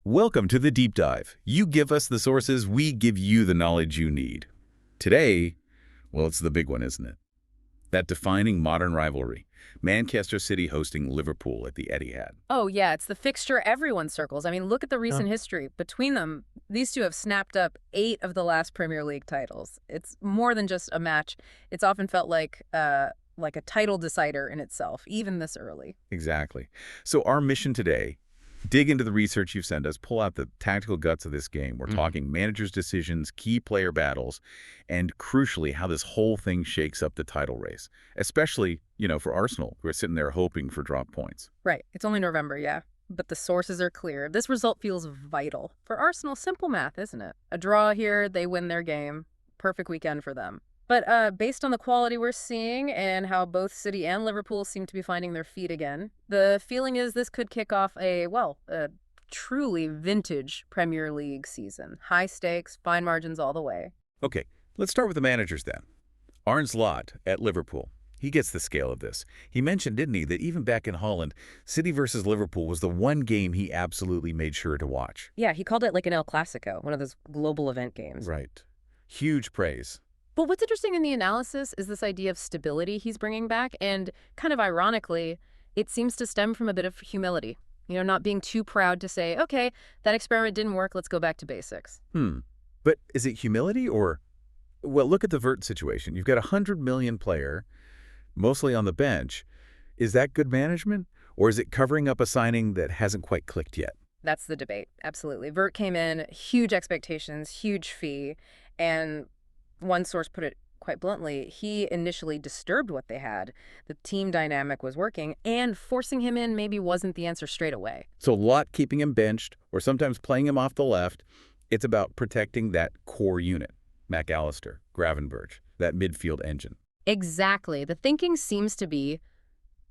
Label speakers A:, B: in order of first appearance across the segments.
A: Welcome to the Deep Dive. You give us the sources, we give you the knowledge you need. Today, well, it's the big one, isn't it? That defining modern rivalry. Manchester City hosting Liverpool at the Etihad.
B: Oh, yeah, it's the fixture everyone circles. I mean, look at the recent history. Between them, these two have snapped up 8 of the last Premier League titles. It's more than just a match. It's often felt like a title decider in itself, even this early.
A: Exactly. So our mission today, dig into the research you've sent us, pull out the tactical guts of this game. We're talking managers' decisions, key player battles, and crucially, how this whole thing shakes up the title race, especially, for Arsenal, who are sitting there hoping for drop points.
B: Right. It's only November, yeah. But the sources are clear. This result feels vital. For Arsenal, simple math, isn't it? A draw here, they win their game. Perfect weekend for them. But based on the quality we're seeing and how both City and Liverpool seem to be finding their feet again, the feeling is this could kick off a truly vintage Premier League season. High stakes, fine margins all the way.
A: Okay, let's start with the managers then. Arne Slot at Liverpool. He gets the scale of this. He mentioned, didn't he, that even back in Holland, City versus Liverpool was the one game he absolutely made sure to watch.
B: Yeah, he called it like an El Clasico, one of those global event games.
A: Right. Huge praise.
B: But what's interesting in the analysis is this idea of stability he's bringing back, and kind of ironically, it seems to stem from a bit of humility. Not being too proud to say, okay, that experiment didn't work, let's go back to basics.
A: But is it humility or... Well, look at the Vert situation. You've got a 100 million player, mostly on the bench. Is that good management? Or is it covering up a signing that hasn't quite clicked yet?
B: That's the debate, absolutely. Vert came in, huge expectations, huge fee, and one source put it quite bluntly, he initially disturbed what they had. The team dynamic was working, and forcing him in maybe wasn't the answer straight away.
A: So Lot keeping him benched, or sometimes playing him off the left, it's about protecting that core unit. McAllister, Gravenberch, that midfield engine.
B: Exactly. The thinking seems to be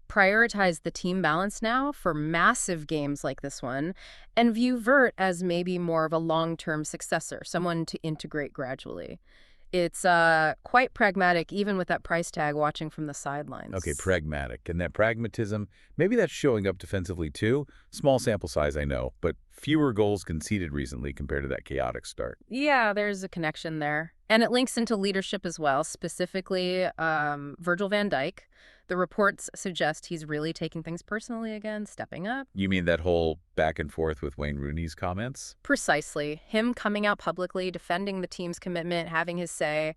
B: prioritize the team balance now for massive games like this one, and view Vert as maybe more of a long-term successor, someone to integrate gradually. It's quite pragmatic, even with that price tag watching from the sidelines.
A: Okay, pragmatic. And that pragmatism, maybe that's showing up defensively too. Small sample size, I know, but fewer goals conceded recently compared to that chaotic start.
B: Yeah, there's a connection there. And it links into leadership as well, specifically Virgil van Dijk. The reports suggest he's really taking things personally again, stepping up.
A: You mean that whole back and forth with Wayne Rooney's comments?
B: Precisely. Him coming out publicly, defending the team's commitment, having his say.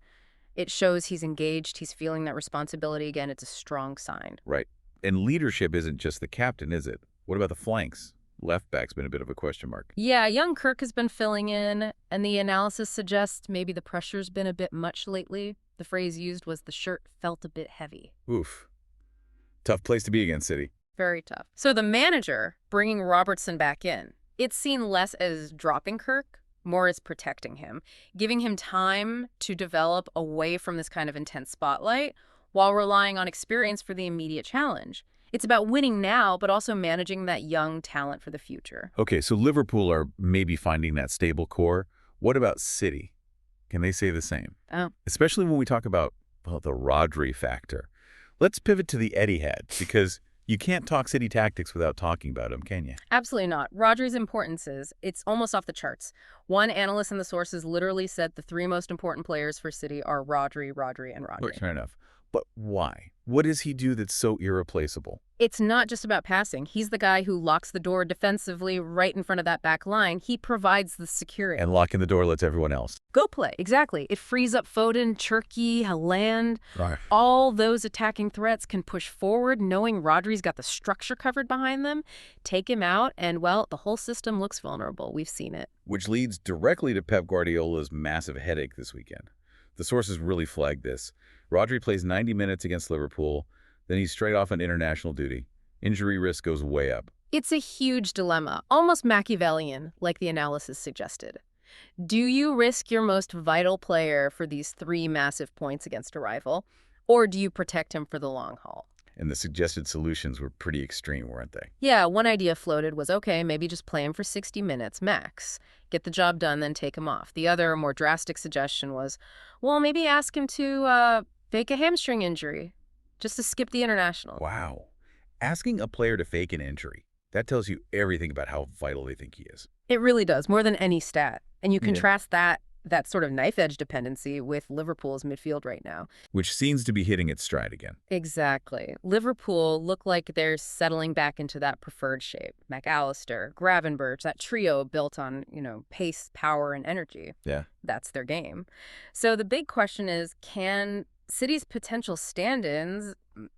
B: It shows he's engaged, he's feeling that responsibility again. It's a strong sign.
A: Right. And leadership isn't just the captain, is it? What about the flanks? Left back's been a bit of a question mark.
B: Yeah, young Kirk has been filling in, and the analysis suggests maybe the pressure's been a bit much lately. The phrase used was the shirt felt a bit heavy.
A: Oof. Tough place to be against City.
B: Very tough. So the manager bringing Robertson back in, it's seen less as dropping Kirk, more as protecting him, giving him time to develop away from this kind of intense spotlight while relying on experience for the immediate challenge. It's about winning now, but also managing that young talent for the future.
A: Okay, so Liverpool are maybe finding that stable core. What about City? Can they say the same?
B: Oh.
A: Especially when we talk about, well, the Rodri factor. Let's pivot to the Etihad, because you can't talk City tactics without talking about them, can you?
B: Absolutely not. Rodri's importance it's almost off the charts. One analyst in the sources literally said the 3 most important players for City are Rodri, and Rodri.
A: Fair enough. But why? What does he do that's so irreplaceable?
B: It's not just about passing. He's the guy who locks the door defensively right in front of that back line. He provides the security.
A: And locking the door lets everyone else
B: go play. Exactly. It frees up Foden, Cherki, Haaland.
A: Right.
B: All those attacking threats can push forward, knowing Rodri's got the structure covered behind them. Take him out, and, well, the whole system looks vulnerable. We've seen it.
A: Which leads directly to Pep Guardiola's massive headache this weekend. The sources really flagged this. Rodri plays 90 minutes against Liverpool, then he's straight off on international duty. Injury risk goes way up.
B: It's a huge dilemma, almost Machiavellian, like the analysis suggested. Do you risk your most vital player for these 3 massive points against a rival, or do you protect him for the long haul?
A: And the suggested solutions were pretty extreme, weren't they?
B: Yeah, one idea floated was, okay, maybe just play him for 60 minutes max. Get the job done, then take him off. The other, more drastic suggestion was, well, maybe ask him to fake a hamstring injury, just to skip the international.
A: Wow. Asking a player to fake an injury, that tells you everything about how vital they think he is.
B: It really does, more than any stat. And you
A: Yeah.
B: contrast that sort of knife-edge dependency with Liverpool's midfield right now.
A: Which seems to be hitting its stride again.
B: Exactly. Liverpool look like they're settling back into that preferred shape. McAllister, Gravenberch, that trio built on, pace, power, and energy.
A: Yeah.
B: That's their game. So the big question is, can City's potential stand-ins,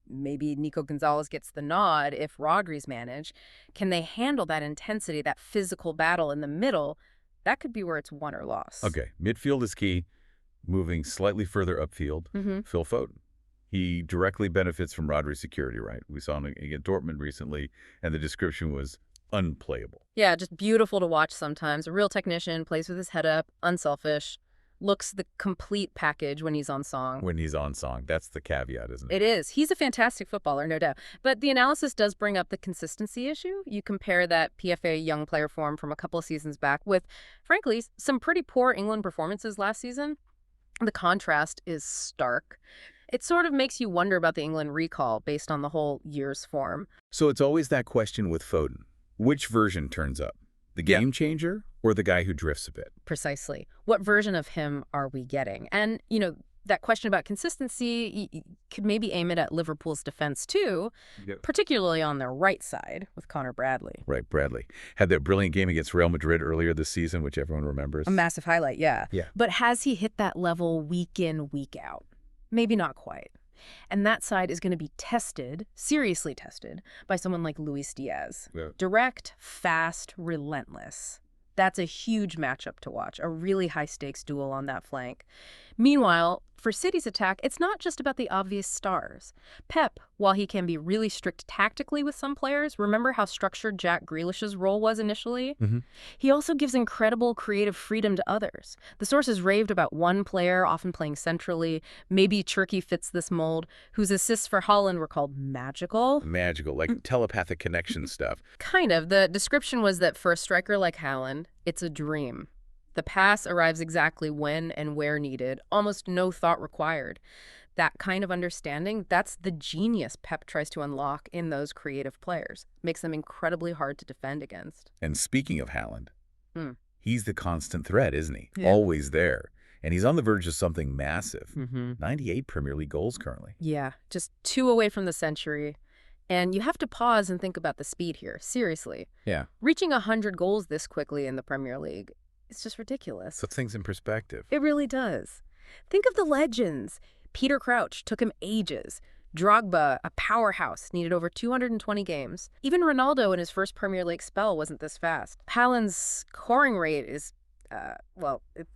B: maybe Nico Gonzalez gets the nod if Rodri's manage, can they handle that intensity, that physical battle in the middle? That could be where it's won or lost.
A: Okay, midfield is key. Moving slightly further upfield, Phil Foden. He directly benefits from Rodri's security, right? We saw him against Dortmund recently, and the description was unplayable.
B: Yeah, just beautiful to watch sometimes. A real technician, plays with his head up, unselfish, looks the complete package when he's on song.
A: When he's on song. That's the caveat, isn't it?
B: It is. He's a fantastic footballer, no doubt. But the analysis does bring up the consistency issue. You compare that PFA young player form from a couple of seasons back with, frankly, some pretty poor England performances last season. The contrast is stark. It sort of makes you wonder about the England recall based on the whole year's form.
A: So it's always that question with Foden. Which version turns up? The game changer or the guy who drifts a bit?
B: Precisely. What version of him are we getting? And, that question about consistency, you could maybe aim it at Liverpool's defense too, particularly on their right side with Connor Bradley.
A: Right, Bradley. Had that brilliant game against Real Madrid earlier this season, which everyone remembers.
B: A massive highlight, yeah.
A: Yeah.
B: But has he hit that level week in, week out? Maybe not quite. And that side is going to be tested, seriously tested, by someone like Luis Diaz.
A: Yeah.
B: Direct, fast, relentless. That's a huge matchup to watch, a really high-stakes duel on that flank. Meanwhile, for City's attack, it's not just about the obvious stars. Pep, while he can be really strict tactically with some players, remember how structured Jack Grealish's role was initially? He also gives incredible creative freedom to others. The sources raved about one player, often playing centrally, maybe Turkey fits this mold, whose assists for Haaland were called magical.
A: Magical, like telepathic connection stuff.
B: Kind of. The description was that for a striker like Haaland, it's a dream. The pass arrives exactly when and where needed, almost no thought required. That kind of understanding, that's the genius Pep tries to unlock in those creative players. Makes them incredibly hard to defend against.
A: And speaking of Haaland, he's the constant threat, isn't he?
B: Yeah.
A: Always there. And he's on the verge of something massive. 98 Premier League goals currently.
B: Yeah, just 2 away from the century. And you have to pause and think about the speed here, seriously.
A: Yeah.
B: Reaching 100 goals this quickly in the Premier League, it's just ridiculous.
A: So things in perspective.
B: It really does. Think of the legends. Peter Crouch took him ages. Drogba, a powerhouse, needed over 220 games. Even Ronaldo in his first Premier League spell wasn't this fast. Haaland's scoring rate is, it's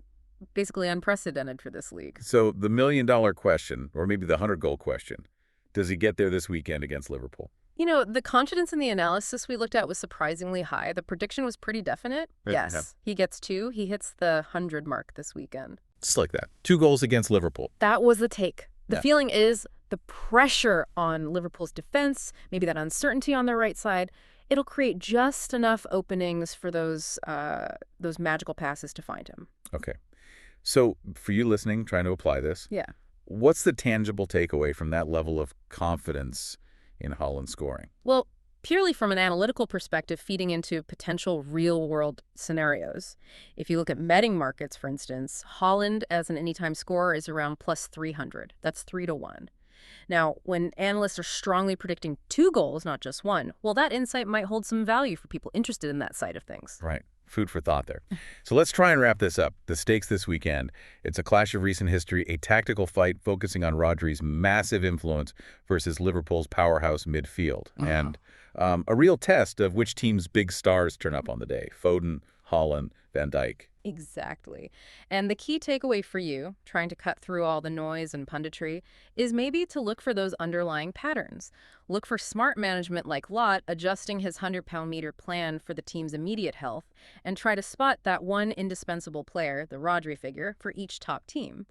B: basically unprecedented for this league.
A: So the $1 million question, or maybe the 100-goal question, does he get there this weekend against Liverpool?
B: The confidence in the analysis we looked at was surprisingly high. The prediction was pretty definite. Yes, he gets 2. He hits the 100 mark this weekend.
A: Just like that. 2 goals against Liverpool.
B: That was the take. The feeling is the pressure on Liverpool's defense, maybe that uncertainty on their right side, it'll create just enough openings for those magical passes to find him.
A: Okay. So for you listening, trying to apply this, what's the tangible takeaway from that level of confidence in Haaland scoring?
B: Well, purely from an analytical perspective, feeding into potential real-world scenarios. If you look at betting markets, for instance, Haaland as an anytime scorer is around plus 300. That's 3-1. Now, when analysts are strongly predicting 2 goals, not just 1, well, that insight might hold some value for people interested in that side of things.
A: Right. Food for thought there. So let's try and wrap this up. The stakes this weekend. It's a clash of recent history, a tactical fight focusing on Rodri's massive influence versus Liverpool's powerhouse midfield. And a real test of which team's big stars turn up on the day. Foden, Haaland, Van Dijk.
B: Exactly. And the key takeaway for you, trying to cut through all the noise and punditry, is maybe to look for those underlying patterns. Look for smart management like Lot adjusting his 100-pound-meter plan for the team's immediate health, and try to spot that one indispensable player, the Rodri figure, for each top team.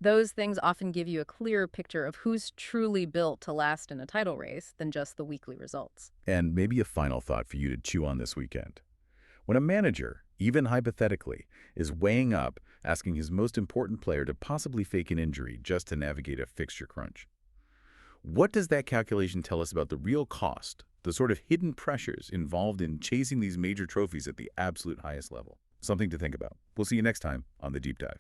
B: Those things often give you a clearer picture of who's truly built to last in a title race than just the weekly results.
A: And maybe a final thought for you to chew on this weekend. When a manager, even hypothetically, is weighing up asking his most important player to possibly fake an injury just to navigate a fixture crunch, what does that calculation tell us about the real cost the sort of hidden pressures involved in chasing these major trophies at the absolute highest level. Something to think about. We'll see you next time on The Deep Dive.